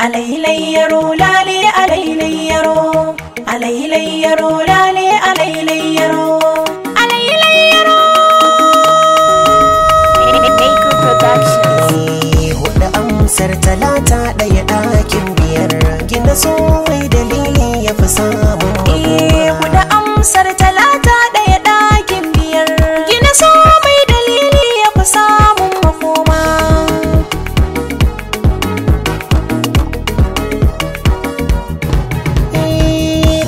alailayyaro lale alailayyaro alailayyaro lale alailayyaro alailayyaro Maker Productions. Huɗu amsar talata ɗaya ɗakin biyar gina so mai dalili ya fi samun makoma. Huɗu amsar talata ɗaya ɗakin biyar gina so mai dalili ya fi samun makoma.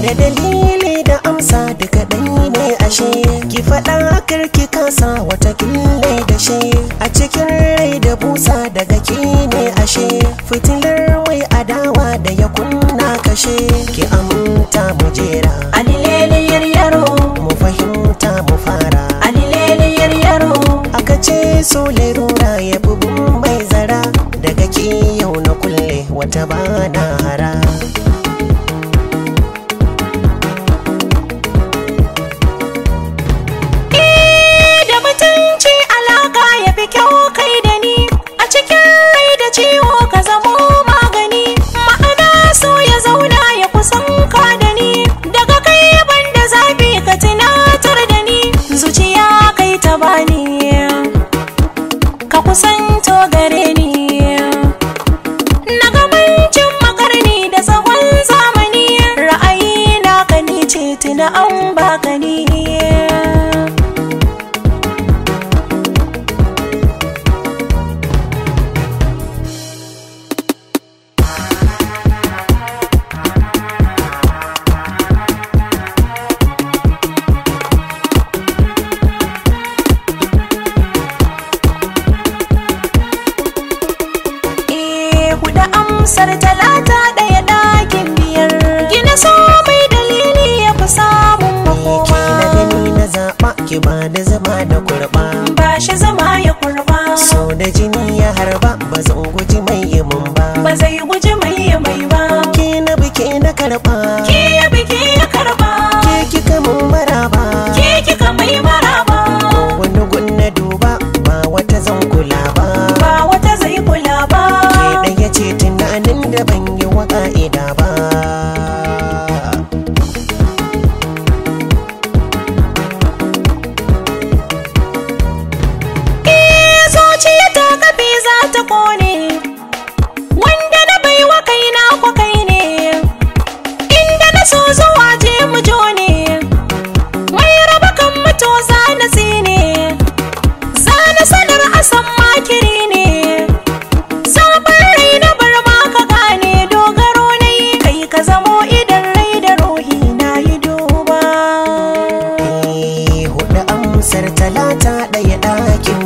Da dalili da amsa duka ɗai ne ashe ki faɗa karki kasa watakila da shi a cikin rai da busa daga ki ne ashe fitilar mai adawa da ya kunna kashe ki aminta mu jera Alileliyar yaro mu fahimta mu fara alileliyar yaro aka ce so lerura ya fi mai zara daga ki yau na kulle wata bana hara. kyau kai da ni a cikin rai da ciwo ka zamo magani ma'ana so ya zauna ya kusan ka da ni daga kai banda zafi ka tunatar da ni zuciya kai ta bani ka kusanto gare ni na gamancin makarni da tsawon zamani ra'ayi na ka ni ce tuna an baka ni. Huɗu amsar talata ɗaya ɗakin biyar gina so mai dalili ya fi samun makoma. Ke na gani na zaɓa ki ba da zama da kurɓa Ba shi zama ya kurɓa so da jini ya harba ba zan guji mai yimin ba ba zai guji mai mai ba. ke na bike na karɓa Ke ya biki ya karɓa ke kika mun maraba ke kika mai maraba wani gun na duba ba wata zan kula ba ba wata zai kula ba. ke ɗaya ce tunanin da ban yi wa ƙa'ida ba. Zuciya ta kafi za ta kone wanda na baiwa kaina ko kai ne inda na so zuwa je mu jone mai raba kan mutu za na tsine za na sanar asan makiri ne sabon rai na bar ma ka gane dogaro na yi kai ka zamo idan rai da ruhi na yi duba. Huɗu amsar talata ɗaya ɗakin